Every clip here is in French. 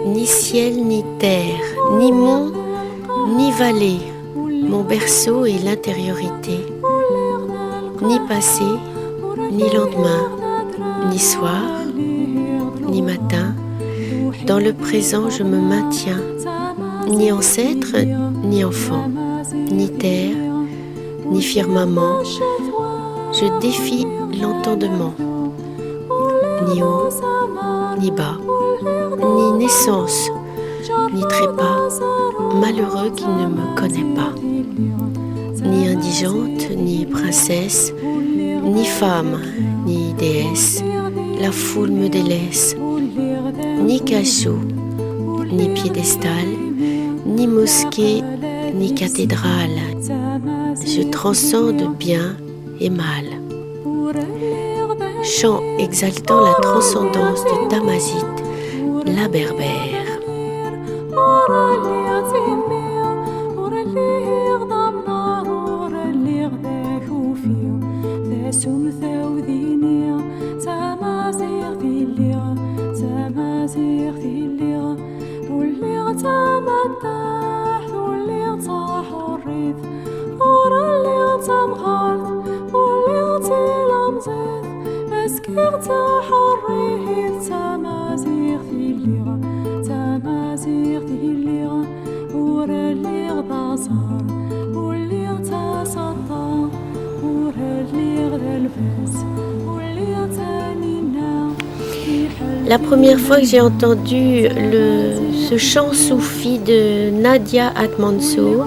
Ni ciel ni terre, ni mont ni vallée, mon berceau est l'intériorité. Ni passé, ni lendemain, ni soir, ni matin, dans le présent je me maintiens. Ni ancêtre, ni enfant, ni terre, ni firmament, je défie l'entendement. Ni haut, ni bas, ni naissance, ni trépas, malheureux qui ne me connaît pas. Ni indigente, ni princesse, ni femme, ni déesse, la foule me délaisse. Ni cachot, ni piédestal, ni mosquée, ni cathédrale, je transcende bien et mal. Chant exaltant la transcendance de Tamazit, la berbère. La première fois que j'ai entendu ce chant soufi de Nadia Atmansour,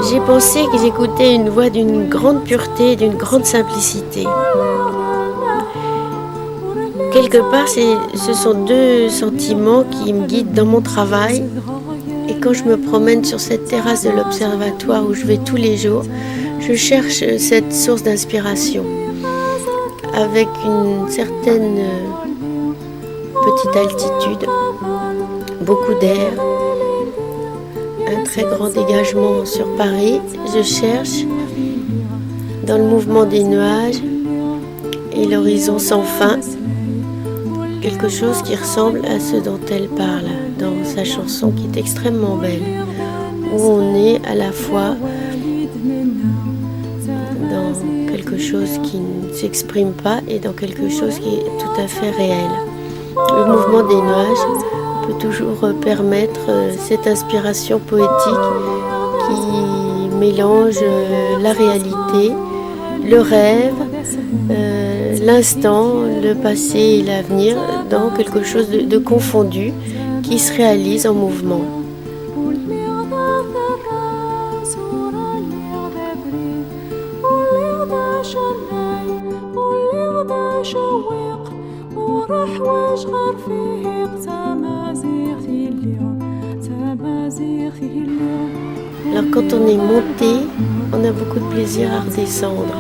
j'ai pensé que j'écoutais une voix d'une grande pureté, d'une grande simplicité. Quelque part, ce sont deux sentiments qui me guident dans mon travail. Et quand je me promène sur cette terrasse de l'observatoire où je vais tous les jours, je cherche cette source d'inspiration. Avec une certaine petite altitude, beaucoup d'air, un très grand dégagement sur Paris, je cherche dans le mouvement des nuages et l'horizon sans fin quelque chose qui ressemble à ce dont elle parle dans sa chanson qui est extrêmement belle, où on est à la fois dans quelque chose qui ne s'exprime pas et dans quelque chose qui est tout à fait réel. Le mouvement des nuages peut toujours permettre cette inspiration poétique qui mélange la réalité, le rêve, l'instant, le passé et l'avenir dans quelque chose de confondu qui se réalise en mouvement. Alors quand on est monté, on a beaucoup de plaisir à redescendre.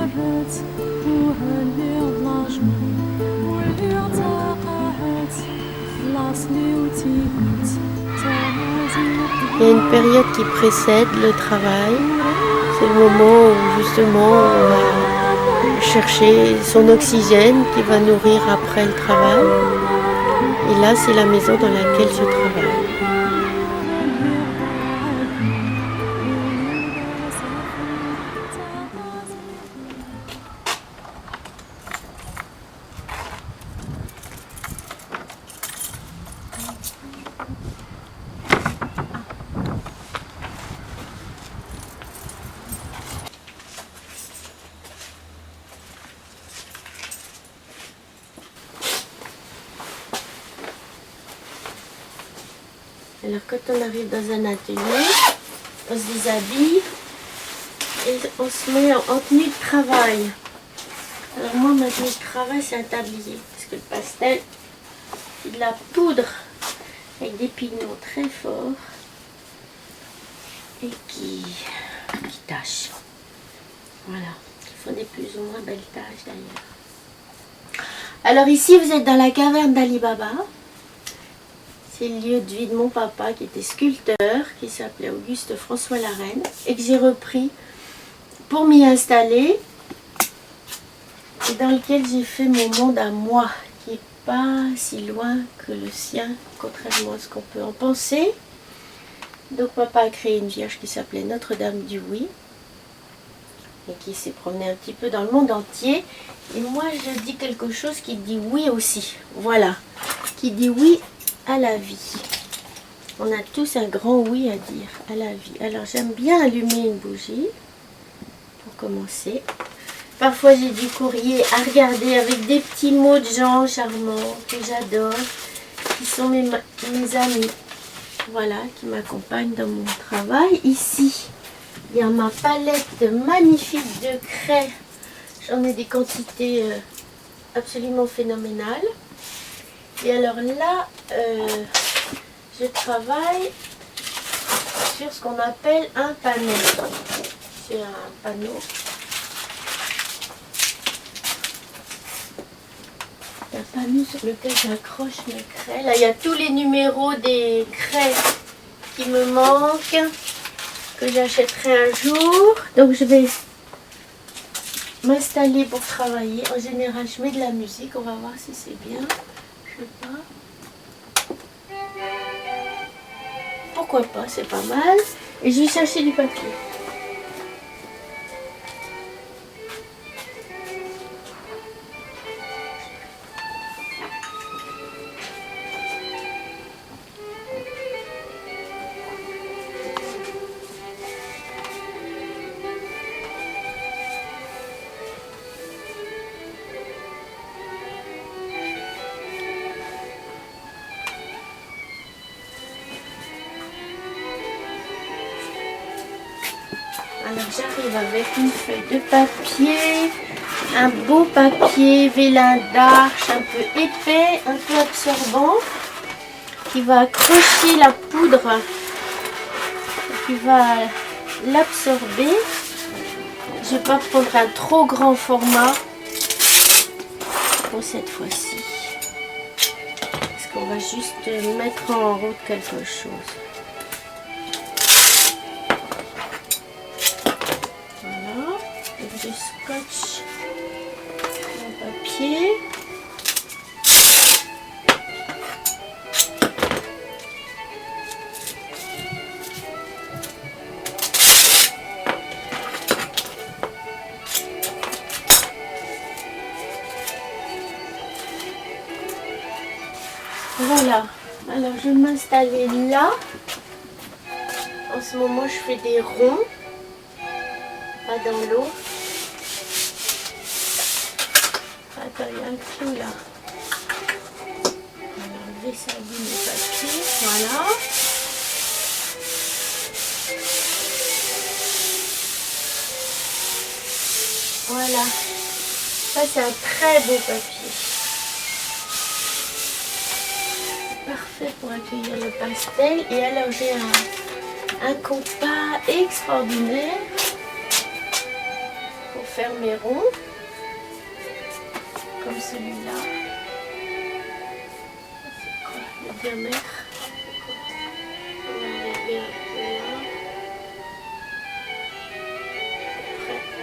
Il y a une période qui précède le travail. C'est le moment où justement on va chercher son oxygène qui va nourrir après le travail. Et là, c'est la maison dans laquelle je travaille. Alors quand on arrive dans un atelier, on se déshabille et on se met en tenue de travail. Alors moi, ma tenue de travail, c'est un tablier, parce que le pastel, c'est de la poudre avec des pignons très forts et qui tâchent. Voilà, qui font des plus ou moins belles tâches d'ailleurs. Alors ici, vous êtes dans la caverne d'Ali Baba. C'est le lieu de vie de mon papa qui était sculpteur, qui s'appelait Auguste François Larène, et que j'ai repris pour m'y installer, et dans lequel j'ai fait mon monde à moi, qui est pas si loin que le sien, contrairement à ce qu'on peut en penser. Donc papa a créé une vierge qui s'appelait Notre-Dame du Oui et qui s'est promenée un petit peu dans le monde entier. Et moi je dis quelque chose qui dit oui aussi, voilà, qui dit oui à la vie. On a tous un grand oui à dire à la vie. Alors j'aime bien allumer une bougie pour commencer. Parfois j'ai du courrier à regarder avec des petits mots de gens charmants que j'adore, qui sont mes amis, voilà, qui m'accompagnent dans mon travail. Ici, il y a ma palette magnifique de craies. J'en ai des quantités absolument phénoménales. Et alors là, je travaille sur ce qu'on appelle un panneau. C'est un panneau. Un panneau sur lequel j'accroche mes craies. Là, il y a tous les numéros des craies qui me manquent, que j'achèterai un jour. Donc je vais m'installer pour travailler. En général, je mets de la musique. On va voir si c'est bien. Je sais pas. Pourquoi pas, c'est pas mal. Et je vais chercher du papier. Alors j'arrive avec une feuille de papier, un beau papier vélin d'Arche, un peu épais, un peu absorbant, qui va accrocher la poudre, qui va l'absorber. Je ne vais pas prendre un trop grand format pour cette fois-ci, parce qu'on va juste mettre en route quelque chose. Je scotche mon papier. Voilà, alors je vais m'installer là. En ce moment je fais des ronds, pas dans l'eau. Attends, il y a un clou là. On va enlever ça du papier. Voilà. Voilà. Ça, c'est un très beau papier. Parfait pour accueillir le pastel. Et alors, j'ai un compas extraordinaire pour faire mes ronds. Comme celui-là. C'est quoi le diamètre? On va enlever un peu là. Après.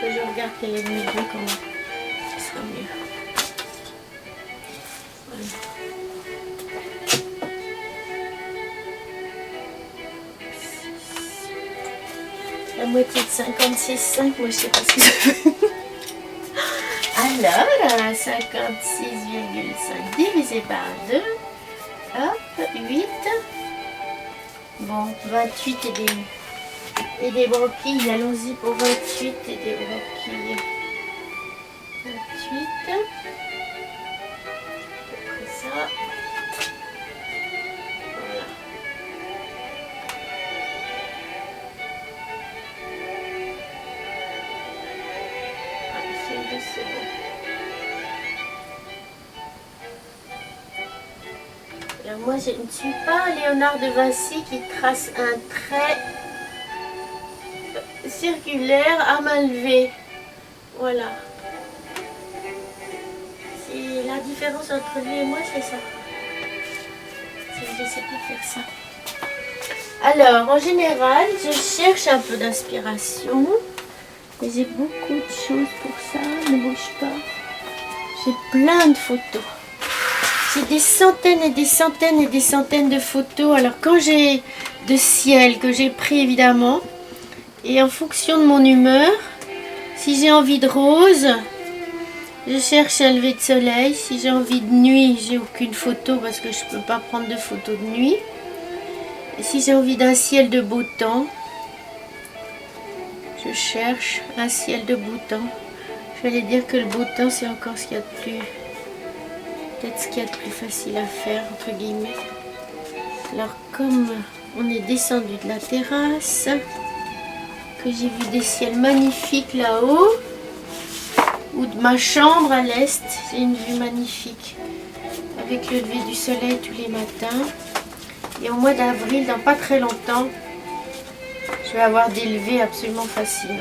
Je regarde quel est le milieu, comment ce sera mieux. Voilà. La moitié de 56,5, moi je sais pas ce que ça veut. Alors, 56,5 divisé par 2, hop, 8. Bon, 28 et des broquilles, allons-y pour 28 et des broquilles. 28, après ça. Voilà. C'est bon. Alors moi je ne suis pas Léonard de Vinci qui trace un trait circulaire à main levée. Voilà. C'est la différence entre lui et moi, c'est ça. Je ne sais pas faire ça. Alors en général je cherche un peu d'inspiration. Mais j'ai beaucoup de choses pour ça, ne bouge pas. J'ai plein de photos. J'ai des centaines et des centaines et des centaines de photos. Alors quand j'ai de ciel que j'ai pris évidemment, et en fonction de mon humeur, si j'ai envie de rose, je cherche un lever de soleil. Si j'ai envie de nuit, j'ai aucune photo parce que je ne peux pas prendre de photos de nuit. Et si j'ai envie d'un ciel de beau temps, je cherche un ciel de beau temps. Je vais dire que le beau temps, c'est encore ce qu'il y a de plus... Peut-être ce qu'il y a de plus facile à faire, entre guillemets. Alors, comme on est descendu de la terrasse, que j'ai vu des ciels magnifiques là-haut, ou de ma chambre à l'est, j'ai une vue magnifique, avec le lever du soleil tous les matins. Et au mois d'avril, dans pas très longtemps, je vais avoir des levées absolument fascinants.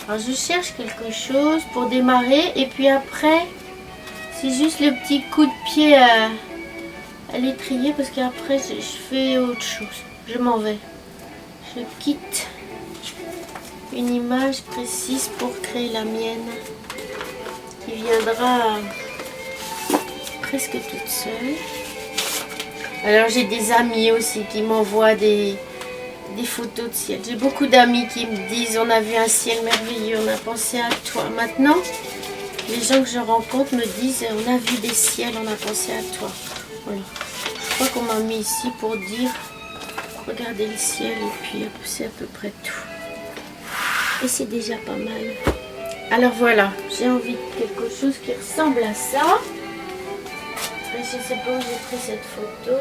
Alors je cherche quelque chose pour démarrer et puis après, c'est juste le petit coup de pied à l'étrier parce qu'après je fais autre chose. Je m'en vais. Je quitte une image précise pour créer la mienne qui viendra presque toute seule. Alors j'ai des amis aussi qui m'envoient des photos de ciel. J'ai beaucoup d'amis qui me disent on a vu un ciel merveilleux, on a pensé à toi. Maintenant, les gens que je rencontre me disent on a vu des ciels, on a pensé à toi. Voilà. Je crois qu'on m'a mis ici pour dire regardez le ciel et puis c'est à peu près tout. Et c'est déjà pas mal. Alors voilà, j'ai envie de quelque chose qui ressemble à ça. Je ne sais pas où j'ai pris cette photo,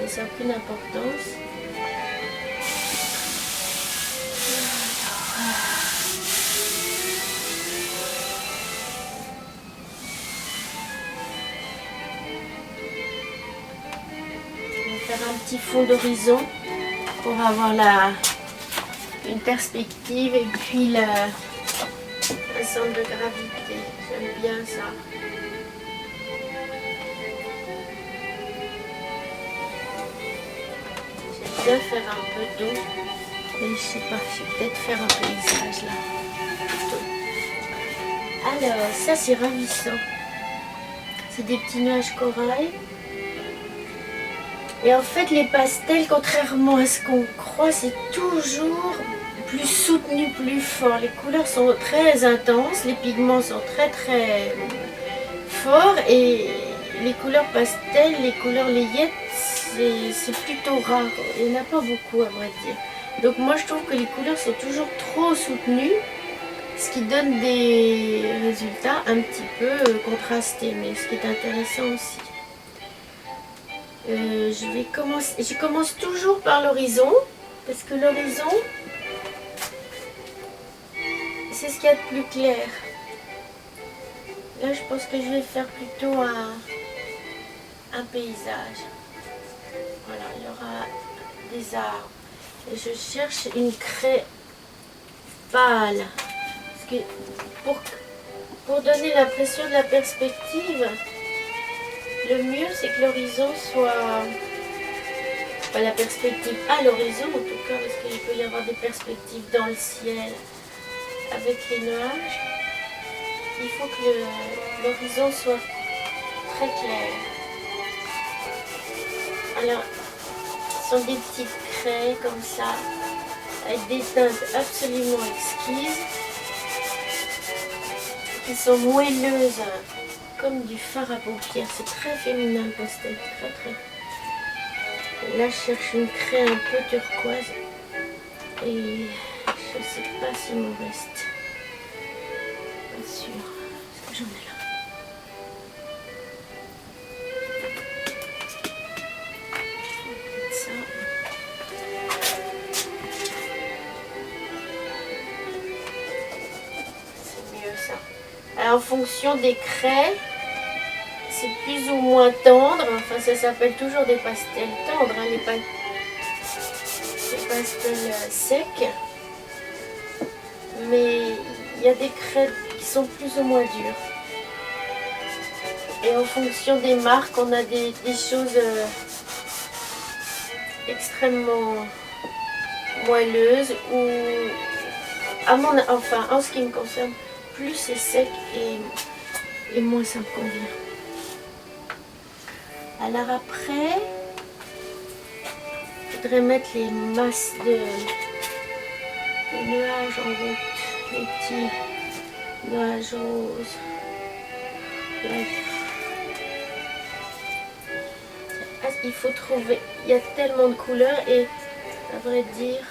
mais ça n'a aucune importance. Faire un petit fond d'horizon pour avoir une perspective et puis un centre de gravité. J'aime bien ça. J'aime bien faire un peu d'eau. Et je sais pas, je vais peut-être faire un paysage là. Alors, ça c'est ravissant. C'est des petits nuages corail. Et en fait, les pastels, contrairement à ce qu'on croit, c'est toujours plus soutenu, plus fort. Les couleurs sont très intenses, les pigments sont très très forts et les couleurs pastels, les couleurs layettes, c'est plutôt rare. Il n'y en a pas beaucoup à vrai dire. Donc moi je trouve que les couleurs sont toujours trop soutenues, ce qui donne des résultats un petit peu contrastés, mais ce qui est intéressant aussi. Je commence toujours par l'horizon, parce que l'horizon, c'est ce qu'il y a de plus clair. Là, je pense que je vais faire plutôt un paysage. Voilà, il y aura des arbres. Et je cherche une craie pâle. Parce que pour donner l'impression de la perspective, le mieux, c'est que l'horizon soit... Pas la perspective à l'horizon, en tout cas, parce qu'il peut y avoir des perspectives dans le ciel avec les nuages. Il faut que l'horizon soit très clair. Alors, ce sont des petites craies comme ça, avec des teintes absolument exquises, qui sont moelleuses, comme du fard à paupières. C'est très féminin le pastel, très très. Et là, je cherche une craie un peu turquoise. Et je ne sais pas s'il m'en reste. Pas sûr. Est-ce que j'en ai là? Ça. C'est mieux ça. Alors, en fonction des craies, c'est plus ou moins tendre. Enfin, ça s'appelle toujours des pastels tendres, hein, les pastels secs. Mais il y a des craies qui sont plus ou moins dures. Et en fonction des marques, on a des choses extrêmement moelleuses ou, en ce qui me concerne, plus c'est sec et et moins ça me convient. Alors après, je voudrais mettre les masses de nuages en route, les petits nuages roses. Bref. Il faut trouver, il y a tellement de couleurs et à vrai dire,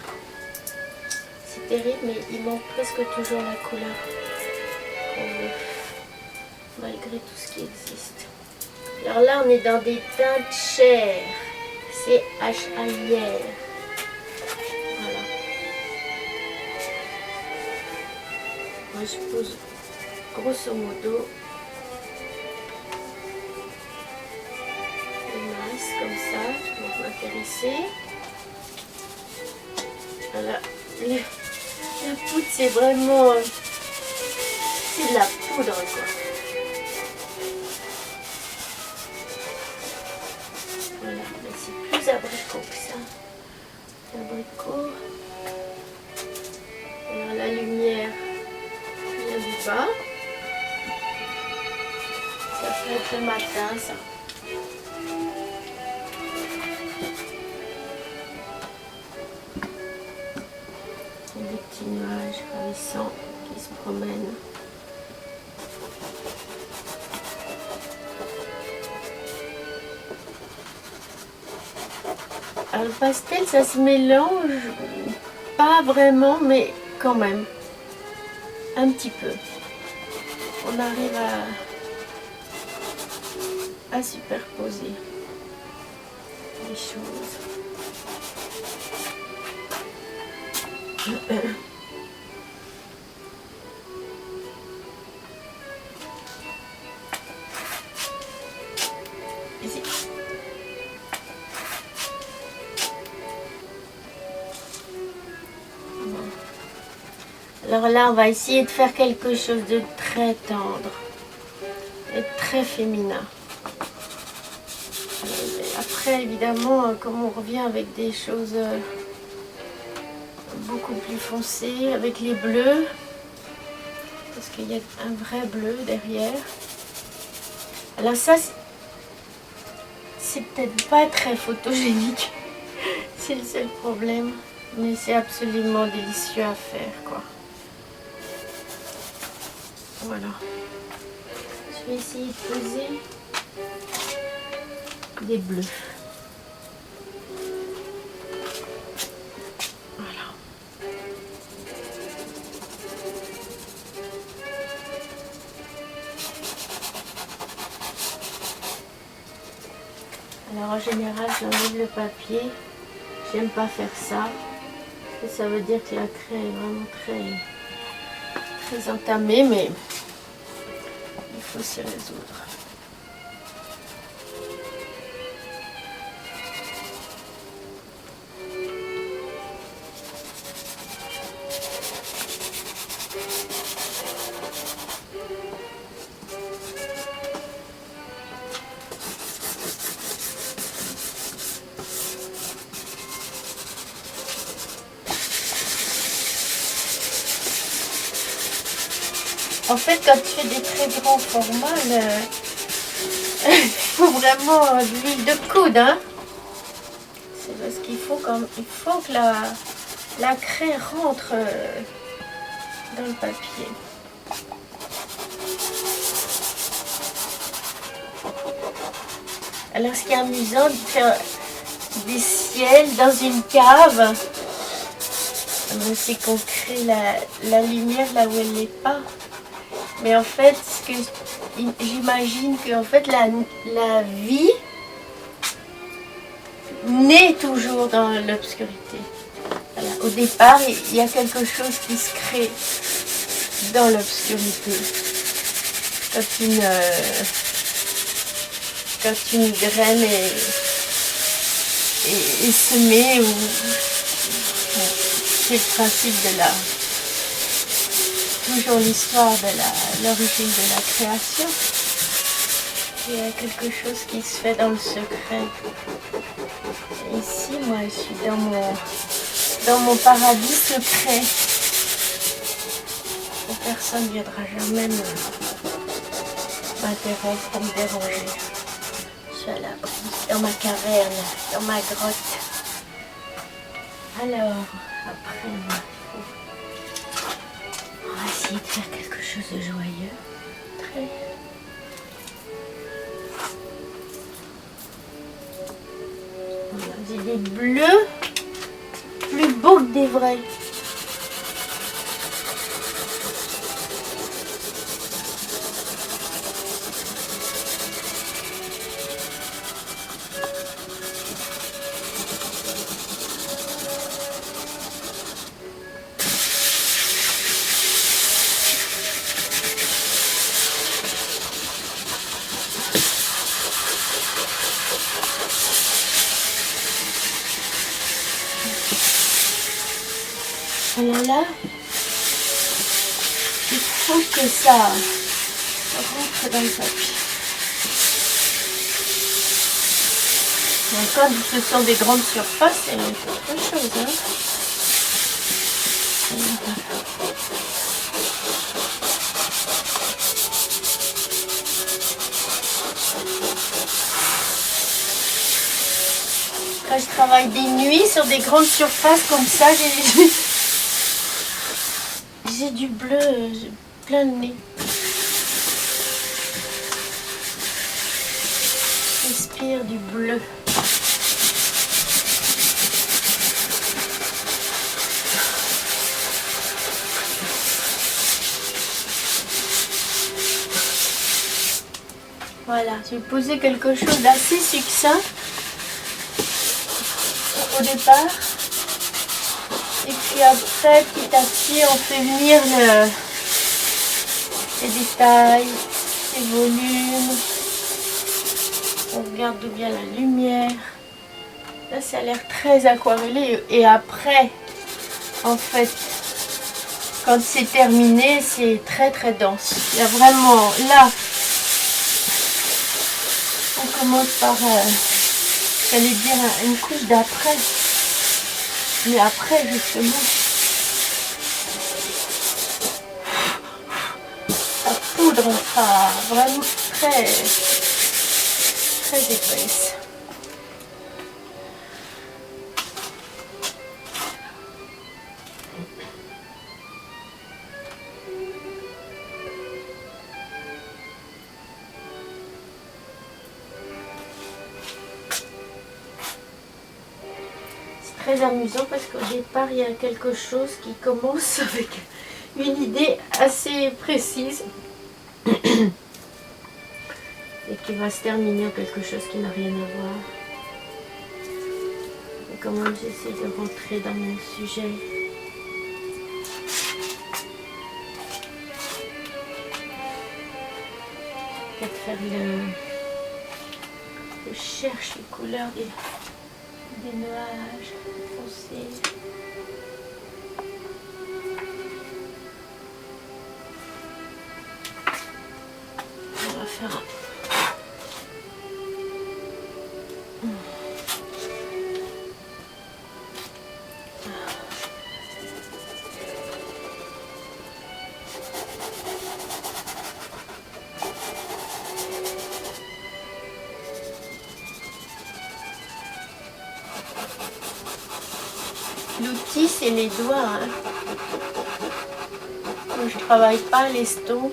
c'est terrible, mais il manque presque toujours la couleur qu'on veut, malgré tout ce qui existe. Alors là, on est dans des teintes chères, CHAIR. Voilà. Moi, je pose grosso modo une masse comme ça, pour m'intéresser. Voilà. La poudre, c'est vraiment... c'est de la poudre, quoi. Voilà, mais c'est plus abricot que ça. Abricot. Alors la lumière vient du bas. Ça peut être le matin, ça. Il y a des petits nuages ravissants qui se promènent. Alors le pastel, ça se mélange, pas vraiment, mais quand même, un petit peu. On arrive à superposer les choses. Ici. Alors là, on va essayer de faire quelque chose de très tendre et très féminin. Après, évidemment, comme on revient avec des choses beaucoup plus foncées, avec les bleus, parce qu'il y a un vrai bleu derrière. Alors ça, c'est peut-être pas très photogénique, c'est le seul problème, mais c'est absolument délicieux à faire, quoi. Voilà. Je vais essayer de poser des bleus. Voilà. Alors en général, j'enlève le papier. J'aime pas faire ça. Et ça veut dire que la craie est vraiment très entamée, mais il faut s'y résoudre. En fait, quand tu fais des très grands formats, il faut vraiment de l'huile de coude, hein. C'est parce qu'il faut que la craie rentre dans le papier. Alors, ce qui est amusant de faire des ciels dans une cave, c'est qu'on crée la lumière là où elle n'est pas. Mais en fait, j'imagine que en fait, la vie naît toujours dans l'obscurité. Voilà. Au départ, il y a quelque chose qui se crée dans l'obscurité. Quand une graine est semée, c'est le principe de toujours l'histoire de l'origine de la création. Il y a quelque chose qui se fait dans le secret. Et ici, moi, je suis dans mon paradis secret. Où personne ne viendra jamais m'interrompre pour me déranger. Je suis à l'abri, dans ma caverne, dans ma grotte. Alors, après, on va essayer de faire quelque chose de joyeux. Très. Voilà, j'ai des bleus plus beaux que des vrais. Alors là, il faut que ça rentre dans le papier. Mais quand ce sont des grandes surfaces, c'est autre chose. Hein. Quand je travaille des nuits sur des grandes surfaces comme ça, j'ai du bleu plein de nez. J'inspire du bleu. Voilà, j'ai posé quelque chose d'assez succinct au départ. Et puis après, petit à petit, on fait venir les détails, les volumes. On regarde d'où vient la lumière. Là, ça a l'air très aquarellé. Et après, en fait, quand c'est terminé, c'est très très dense. Il y a vraiment, là, on commence par, j'allais dire, une couche d'après. Mais après, justement, la poudre sera vraiment très, très épaisse. Très amusant parce qu'au départ il y a quelque chose qui commence avec une idée assez précise et qui va se terminer en quelque chose qui n'a rien à voir. Et quand même j'essaie de rentrer dans mon sujet. Peut-être faire je cherche les couleurs des nuages foncés. On va faire l'outil, c'est les doigts. Hein. Quand je travaille pas l'estompe.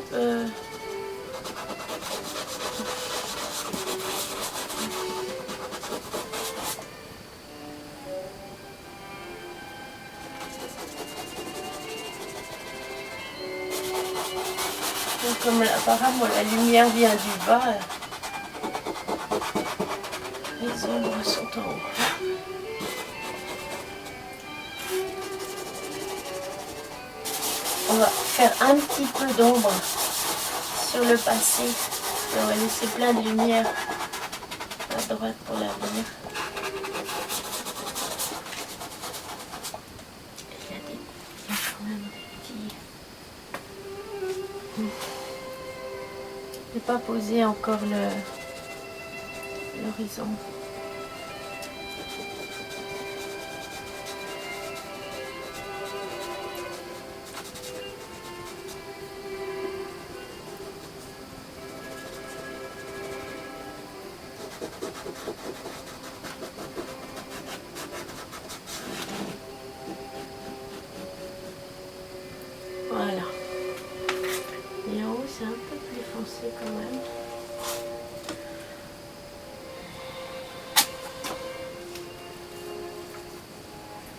Comme apparemment la lumière vient du bas, les ombres sont en haut. On va faire un petit peu d'ombre sur le passé. Et on va laisser plein de lumière à droite pour l'avenir. Il y a quand même des petits... Je n'ai pas posé encore l'horizon.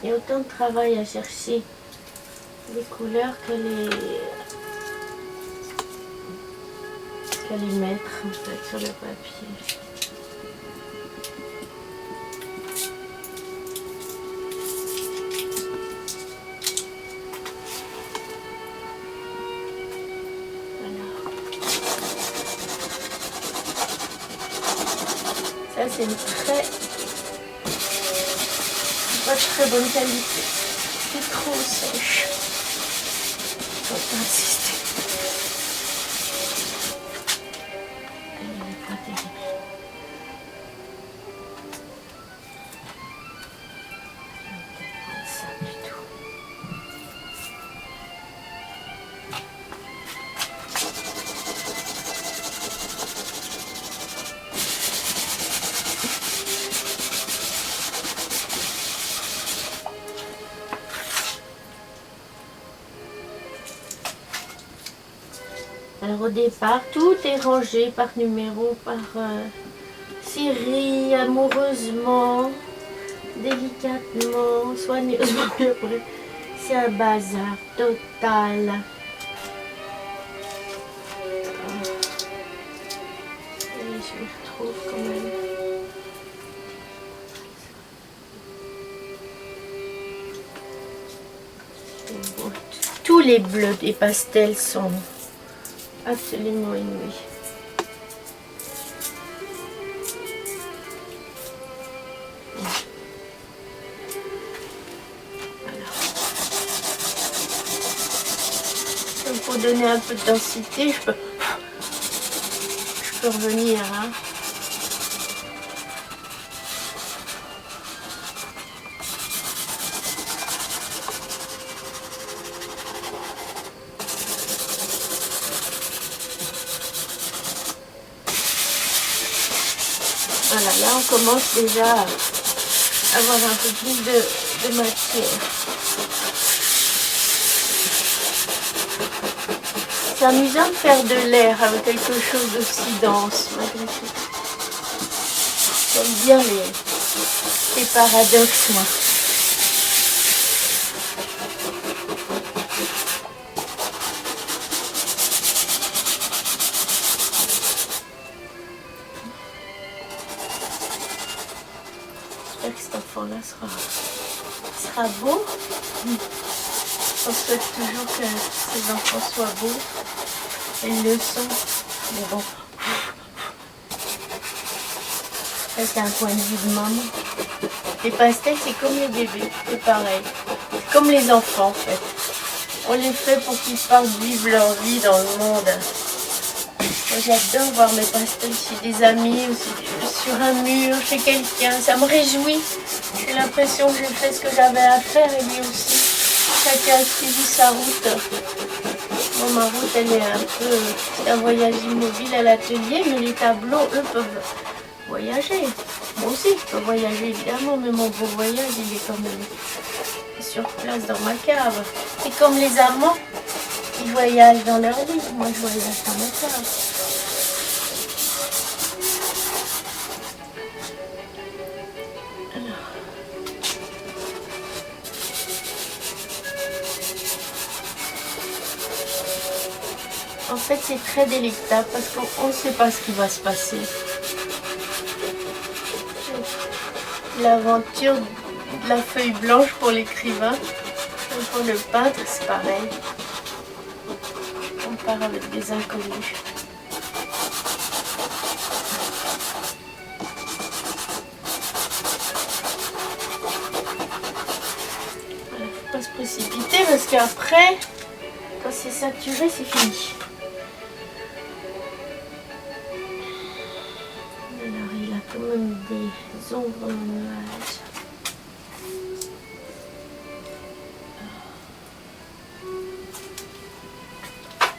Il y a autant de travail à chercher les couleurs que les mettre en fait sur le papier. Ça c'est une pas très bonne qualité. C'est trop sèche. Faut pas insister. Elle n'est pas terrible. Je vais peut-être prendre ça du tout. Alors au départ, tout est rangé par numéro, par série, amoureusement, délicatement, soigneusement. Puis après, c'est un bazar total. Et je me retrouve quand même. Tous les bleus des pastels sont absolument inouï. Voilà. Pour donner un peu de densité, je peux revenir. Hein. Voilà, là on commence déjà à avoir un peu plus de matière. C'est amusant de faire de l'air avec quelque chose d'aussi dense, malgré tout. J'aime bien les paradoxes, moi. J'espère que cet enfant-là sera beau. On souhaite toujours que ces enfants soient beaux. Et ils le sont. Mais bon. Ça, c'est un point de vue de maman. Les pastels, c'est comme les bébés. C'est pareil. C'est comme les enfants, en fait. On les fait pour qu'ils partent vivre leur vie dans le monde. Moi, j'adore voir mes pastels chez des amis ou sur un mur, chez quelqu'un. Ça me réjouit. J'ai l'impression que j'ai fait ce que j'avais à faire et lui aussi. Chacun a suivi sa route. Bon, ma route, elle est un peu... C'est un voyage immobile à l'atelier, mais les tableaux, eux, peuvent voyager. Moi aussi, je peux voyager, évidemment, mais mon beau voyage, il est quand même sur place dans ma cave. C'est comme les amants, ils voyagent dans leur vie. Moi, je voyage dans ma cave. En fait, c'est très délectable parce qu'on ne sait pas ce qui va se passer. L'aventure de la feuille blanche pour l'écrivain, pour le peintre, c'est pareil. On part avec des inconnus. Voilà, faut pas se précipiter parce qu'après, quand c'est saturé, c'est fini. Quand même des ombres dans le nuage.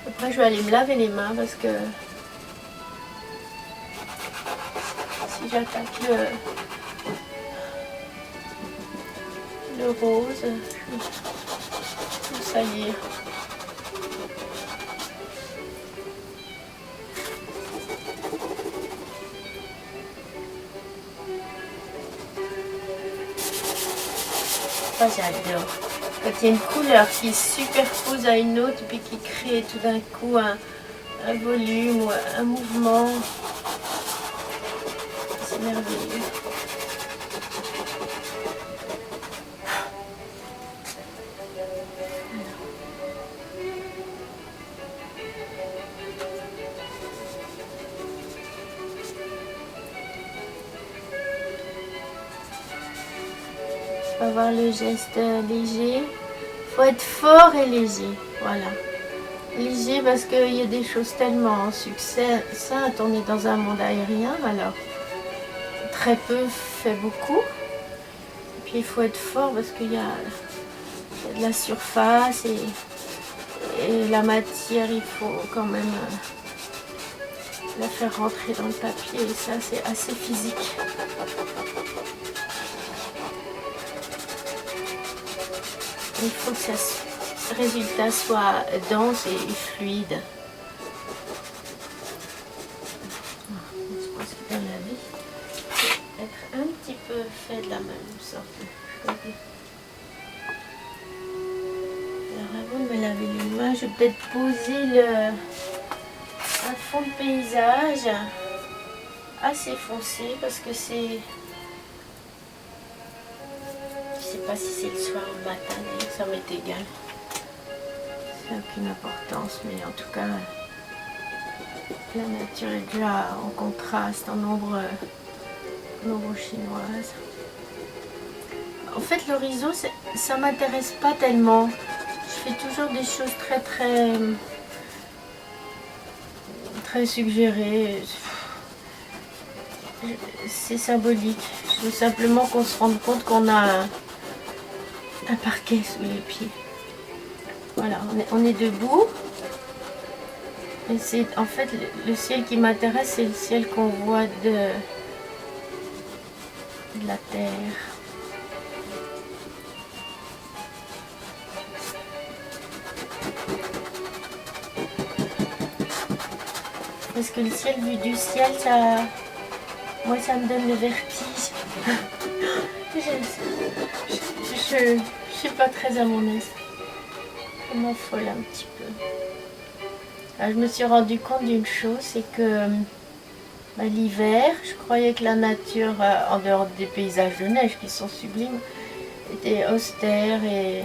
Après je vais aller me laver les mains parce que si j'attaque le rose, je vais tout salir. ça j'adore. Quand il y a une couleur qui se superpose à une autre, puis qui crée tout d'un coup un volume ou un mouvement, c'est merveilleux. On va voir le geste léger. Il faut être fort et léger. Voilà. Léger parce qu'il y a des choses tellement succinctes. On est dans un monde aérien, alors très peu fait beaucoup. Et puis il faut être fort parce qu'il y a de la surface et la matière, il faut quand même la faire rentrer dans le papier. Et ça, c'est assez physique. Il faut que ce résultat soit dense et fluide. Je pense que dans la vie, c'est être un petit peu fait de la même sorte. Alors avant de me laver les mains, je vais peut-être poser un fond de paysage assez foncé parce que c'est... Je ne sais pas si c'est le soir ou le matin, ça m'est égal. Ça n'a aucune importance, mais en tout cas, la nature est déjà en contraste, en ombre chinoise. En fait, l'horizon, ça ne m'intéresse pas tellement. Je fais toujours des choses très suggérées. C'est symbolique. Je veux simplement qu'on se rende compte qu'on a un parquet sous les pieds. Voilà, on est debout. Et c'est en fait le ciel qui m'intéresse, c'est le ciel qu'on voit de la terre. Parce que le ciel, vu du ciel, moi ça me donne le vertige. Je suis pas très à mon aise. Je m'affole un petit peu. Alors, je me suis rendu compte d'une chose, c'est que l'hiver, je croyais que la nature, en dehors des paysages de neige qui sont sublimes, était austère et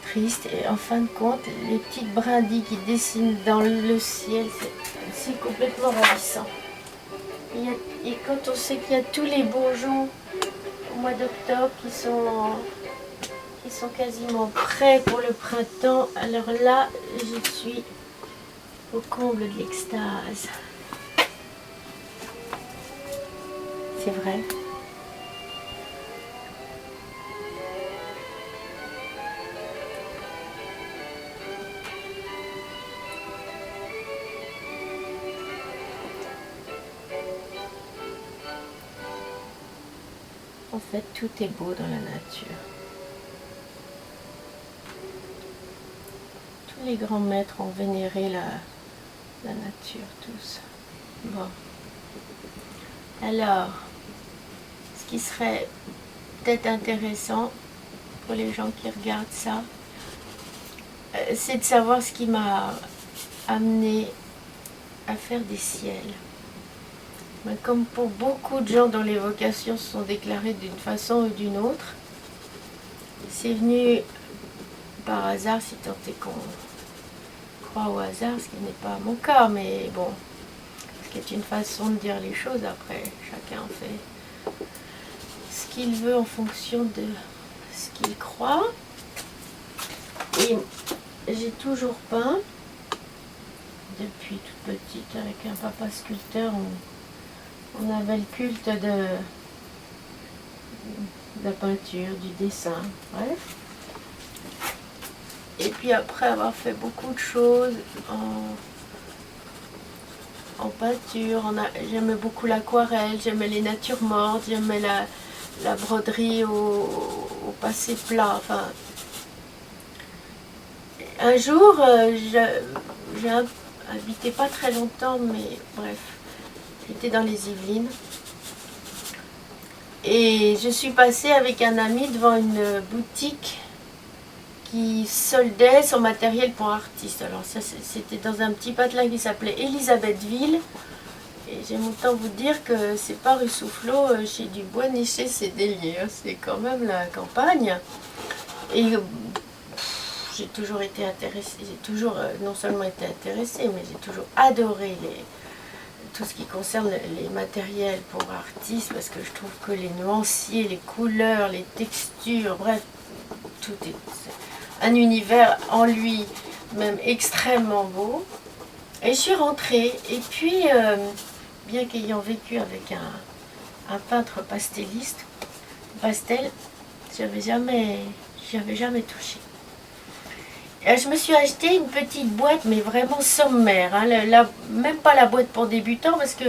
triste. Et en fin de compte, les petites brindilles qui dessinent dans le ciel, c'est complètement ravissant. Et quand on sait qu'il y a tous les bourgeons au mois d'octobre qui sont quasiment prêts pour le printemps, alors là, je suis au comble de l'extase. C'est vrai. En fait, tout est beau dans la nature. Tous les grands maîtres ont vénéré la nature, tous. Bon. Alors, ce qui serait peut-être intéressant pour les gens qui regardent ça, c'est de savoir ce qui m'a amené à faire des ciels. Mais comme pour beaucoup de gens dont les vocations se sont déclarées d'une façon ou d'une autre, c'est venu par hasard, si tant est qu'on croit au hasard, ce qui n'est pas mon cas, mais bon, ce qui est une façon de dire les choses. Après, chacun fait ce qu'il veut en fonction de ce qu'il croit. Et j'ai toujours peint, depuis toute petite, avec un papa sculpteur. On avait le culte de la peinture, du dessin, bref. Et puis après avoir fait beaucoup de choses en peinture, j'aimais beaucoup l'aquarelle, j'aimais les natures mortes, j'aimais la broderie au passé plat. Enfin, un jour, j'ai habité pas très longtemps, mais bref. J'étais dans les Yvelines Et je suis passée avec un ami devant une boutique qui soldait son matériel pour artistes. Alors ça, c'était dans un petit patelin qui s'appelait Elisabethville. Et j'aime autant vous dire que c'est pas rue Soufflot, chez Dubois, ni chez Cédélier. C'est quand même la campagne. Et j'ai toujours été intéressée, j'ai toujours non seulement été intéressée, mais j'ai toujours adoré tout ce qui concerne les matériels pour artistes, parce que je trouve que les nuanciers, les couleurs, les textures, bref, tout est un univers en lui même extrêmement beau. Et je suis rentrée, et puis bien qu'ayant vécu avec un peintre pastel, j'y avais jamais touché. Et je me suis acheté une petite boîte, mais vraiment sommaire, hein, même pas la boîte pour débutants, parce que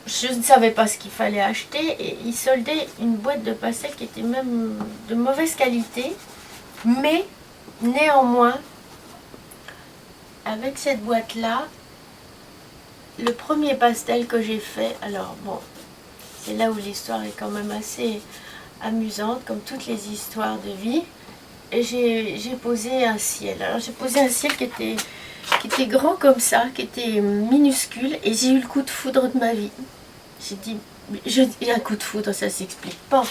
je ne savais pas ce qu'il fallait acheter, et il soldait une boîte de pastel qui était même de mauvaise qualité, mais néanmoins, avec cette boîte-là, le premier pastel que j'ai fait, alors bon, c'est là où l'histoire est quand même assez amusante, comme toutes les histoires de vie, et j'ai posé un ciel. Alors j'ai posé un ciel qui était grand comme ça, qui était minuscule, et j'ai eu le coup de foudre de ma vie. J'ai dit, un coup de foudre, ça s'explique pas.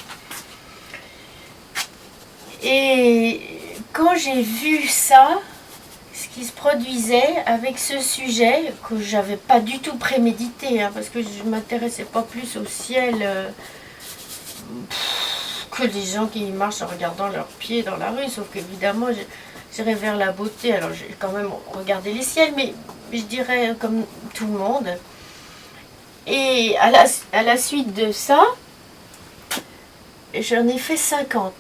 Et quand j'ai vu ça, ce qui se produisait avec ce sujet, que j'avais pas du tout prémédité, hein, parce que je ne m'intéressais pas plus au ciel que les gens qui marchent en regardant leurs pieds dans la rue, sauf qu'évidemment j'irais vers la beauté, alors j'ai quand même regardé les ciels, mais je dirais comme tout le monde. Et à la suite de ça, j'en ai fait 50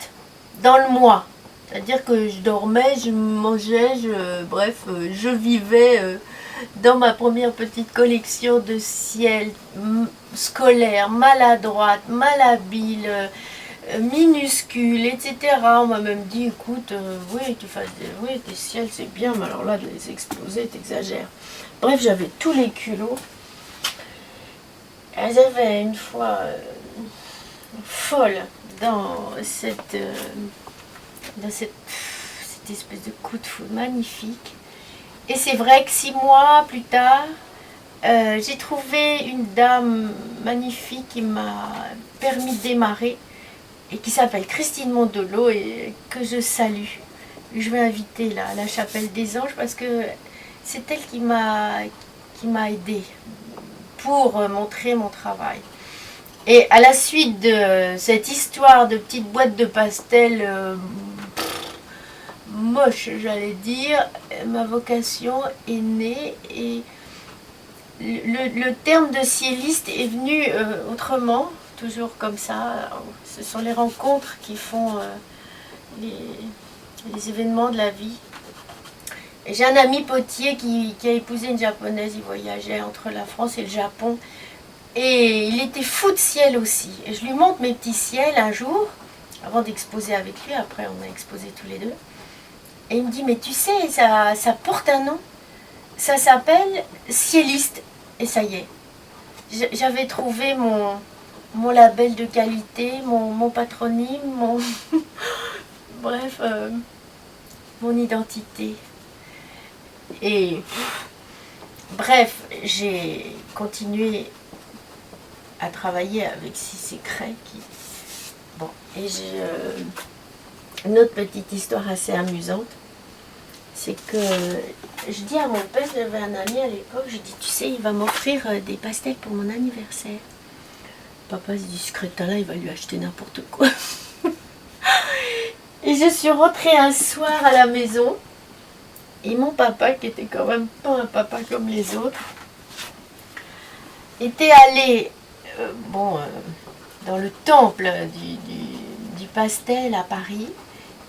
dans le mois. C'est-à-dire que je dormais, je mangeais, je vivais dans ma première petite collection de ciel scolaire, maladroite, malhabile, minuscule, etc. On m'a même dit, écoute, oui, tes ciels c'est bien, mais alors là, de les exploser, t'exagères. Bref, j'avais tous les culots. J'avais une fois folle dans cette espèce de coup de foudre magnifique. Et c'est vrai que 6 mois plus tard, j'ai trouvé une dame magnifique qui m'a permis de démarrer et qui s'appelle Christine Mondelot et que je salue. Je vais inviter là, à la chapelle des anges parce que c'est elle qui m'a aidée pour montrer mon travail. Et à la suite de cette histoire de petite boîte de pastel moche, j'allais dire, ma vocation est née et le terme de cieliste est venu autrement, toujours comme ça. Ce sont les rencontres qui font les événements de la vie. J'ai un ami potier qui a épousé une japonaise, il voyageait entre la France et le Japon. Et il était fou de ciel aussi. Et je lui montre mes petits ciels un jour, avant d'exposer avec lui, après on a exposé tous les deux. Et il me dit, mais tu sais, ça porte un nom. Ça s'appelle cieliste. Et ça y est. J'avais trouvé mon label de qualité, mon patronyme, bref, mon identité. Et bref, j'ai continué à travailler avec Cissé Cray. Bon, et j'ai une autre petite histoire assez amusante. C'est que je dis à mon père, j'avais un ami à l'époque, je dis, tu sais, il va m'offrir des pastels pour mon anniversaire. Papa se dit, ce crétin-là, il va lui acheter n'importe quoi. Et je suis rentrée un soir à la maison. Et mon papa, qui était quand même pas un papa comme les autres, était allé dans le temple du pastel à Paris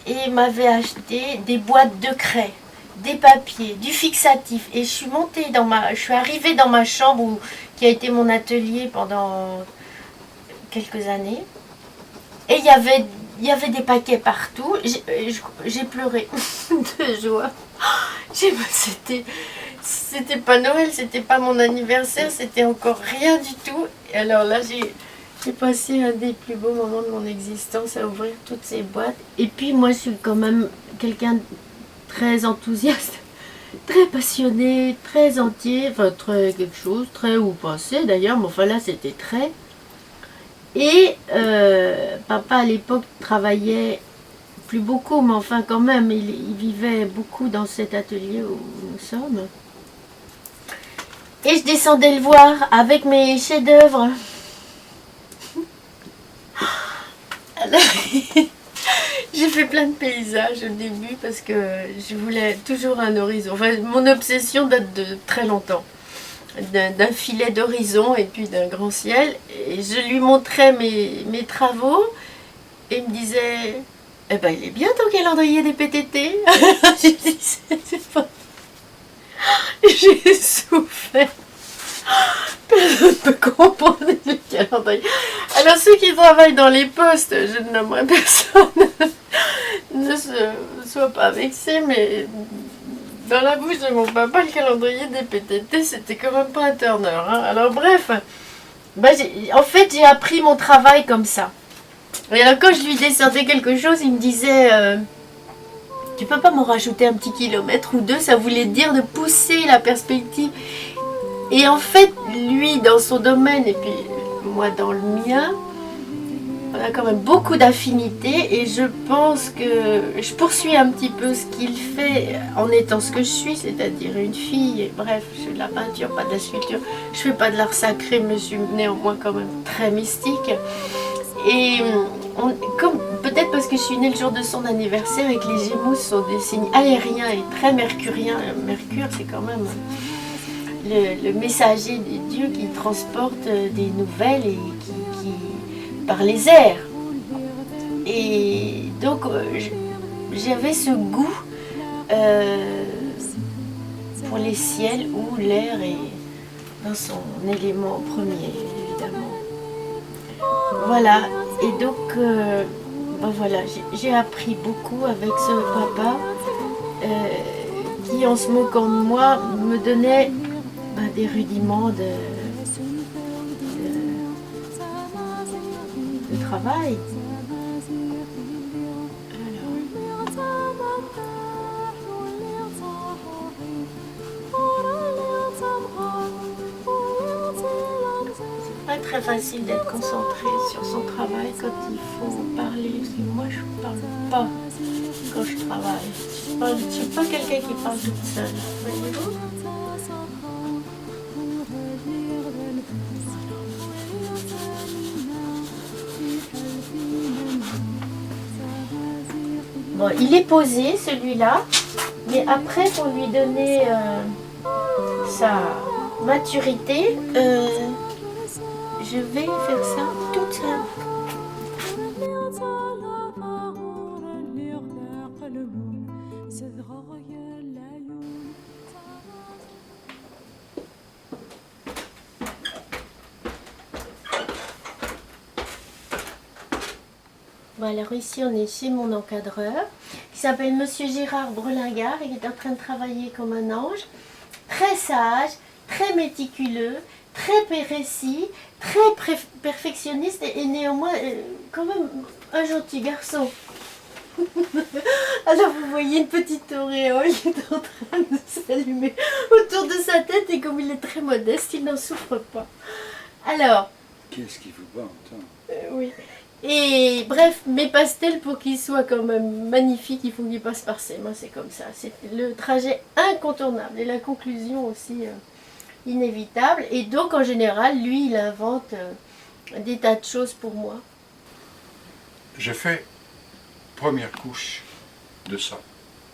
et m'avait acheté des boîtes de craie, des papiers, du fixatif. Et je suis arrivée dans ma chambre qui a été mon atelier pendant quelques années. Et il y avait des paquets partout. J'ai pleuré de joie. C'était pas Noël, c'était pas mon anniversaire, c'était encore rien du tout. Et alors là, J'ai passé un des plus beaux moments de mon existence à ouvrir toutes ces boîtes. Et puis moi, je suis quand même quelqu'un de très enthousiaste, très passionné, très entier, enfin très quelque chose, très ou passé d'ailleurs, mais enfin là c'était très. Et papa à l'époque travaillait plus beaucoup, mais enfin quand même, il vivait beaucoup dans cet atelier où nous sommes. Et je descendais le voir avec mes chefs-d'œuvre. J'ai fait plein de paysages au début parce que je voulais toujours un horizon. Enfin, mon obsession date de très longtemps. D'un filet d'horizon et puis d'un grand ciel. Et je lui montrais mes travaux et il me disait « Eh ben, il est bien ton calendrier des PTT !» Je disais « C'est pas... » J'ai souffert. Personne ne peut comprendre le calendrier. Alors ceux qui travaillent dans les postes, je ne nommerai personne, ne soient pas vexés, mais dans la bouche de mon papa, le calendrier des PTT, c'était quand même pas un turner. Hein. Alors bref, bah, en fait j'ai appris mon travail comme ça. Et alors quand je lui descendais quelque chose, il me disait tu peux pas m'en rajouter un petit kilomètre ou deux, ça voulait dire de pousser la perspective. Et en fait, lui, dans son domaine, et puis moi dans le mien, on a quand même beaucoup d'affinités et je pense que je poursuis un petit peu ce qu'il fait en étant ce que je suis, c'est-à-dire une fille. Et bref, je fais de la peinture, pas de la sculpture. Je fais pas de l'art sacré, mais je suis néanmoins quand même très mystique. Et comme peut-être parce que je suis née le jour de son anniversaire et que les Gémeaux sont des signes aériens et très mercuriens. Mercure, c'est quand même le messager des dieux qui transporte des nouvelles et qui par les airs. Et donc j'avais ce goût pour les ciels où l'air est dans son élément premier, évidemment. Voilà, et donc ben voilà, j'ai appris beaucoup avec ce papa qui, en se moquant de moi, me donnait des rudiments de travail. C'est pas très facile d'être concentré sur son travail quand il faut parler. Parce que moi, je ne parle pas quand je travaille. Je ne suis pas quelqu'un qui parle toute seule. Voyez-vous ? Bon, il est posé celui-là, mais après pour lui donner sa maturité, je vais faire ça toute seule. Bon, alors ici on est chez mon encadreur qui s'appelle Monsieur Gérard Brelingard et qui est en train de travailler comme un ange, très sage, très méticuleux, très précis, très perfectionniste et néanmoins quand même un gentil garçon. Alors vous voyez une petite auréole qui est en train de s'allumer autour de sa tête et comme il est très modeste, il n'en souffre pas. Alors... Qu'est-ce qui vous bat oui. Et bref, mes pastels, pour qu'ils soient quand même magnifiques, il faut qu'ils passent par ses mains, c'est comme ça. C'est le trajet incontournable et la conclusion aussi inévitable. Et donc, en général, lui, il invente des tas de choses pour moi. Je fais première couche de ça.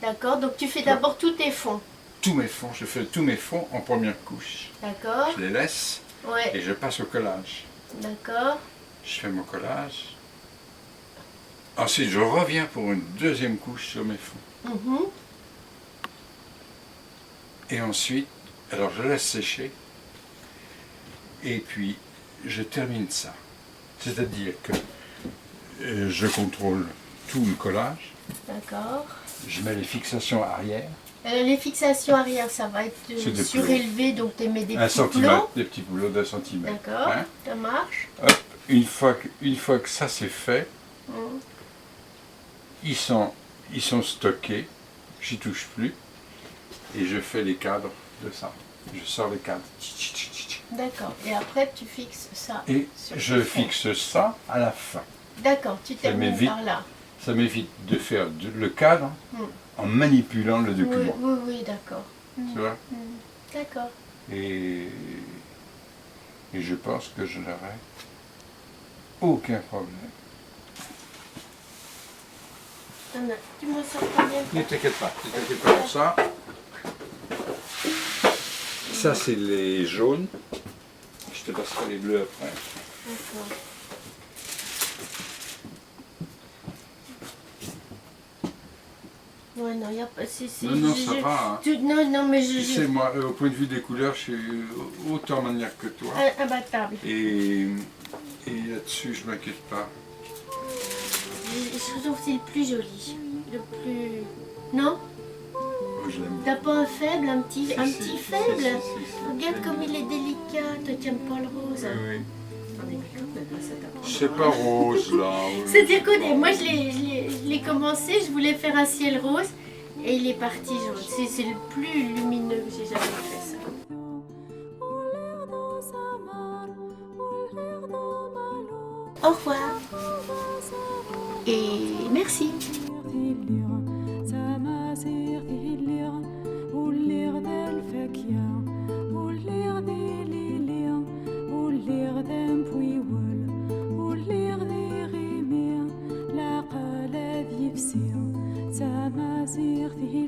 D'accord, donc tu fais d'abord tous tes fonds. Tous mes fonds, je fais tous mes fonds en première couche. D'accord. Je les laisse et je passe au collage. D'accord. Je fais mon collage. Ensuite, je reviens pour une deuxième couche sur mes fonds. Et ensuite, alors je laisse sécher. Et puis, je termine ça. C'est-à-dire que je contrôle tout le collage. D'accord. Je mets les fixations arrière. Les fixations arrière, ça va être surélevé, donc tu mets des petits centimètre, des petits boulots d'1 centimètre. D'accord, ça marche. Hop, une fois que ça c'est fait, ils sont stockés, j'y touche plus, et je fais les cadres de ça. Je sors les cadres. D'accord. Et après, tu fixes ça. Et sur je tes fonds. fixe ça à la fin. D'accord, tu termines m'évite. par là. Ça m'évite de faire le cadre Mm. en manipulant le Oui, document. oui, oui, d'accord. Tu vois? D'accord. Et je pense que je n'aurai aucun problème. Anna, tu m'en sors combien de Ne temps? t'inquiète pas pour ça. Ça, c'est les jaunes. Je te passerai les bleus après. D'accord. Ouais, non, il n'y a pas... Non, ça va. Hein. Non, non, mais Tu sais, moi, au point de vue des couleurs, je suis autant maniaque que toi. Imbattable. Et là-dessus, je m'inquiète pas. Je trouve que c'est le plus joli. Le plus... Non? Oh, je l'aime. T'as pas un faible, un petit faible? Si, Regarde comme il est délicat. Toi, tu n'aimes pas le rose. Oui. On est quand même là, ça t'apprend. C'est pas rose, là. C'est-à-dire que moi, je l'ai commencé, je voulais faire un ciel rose. Et il est parti jaune. C'est le plus lumineux que j'ai jamais fait, ça. Au revoir. Et merci. تمازيغ فيه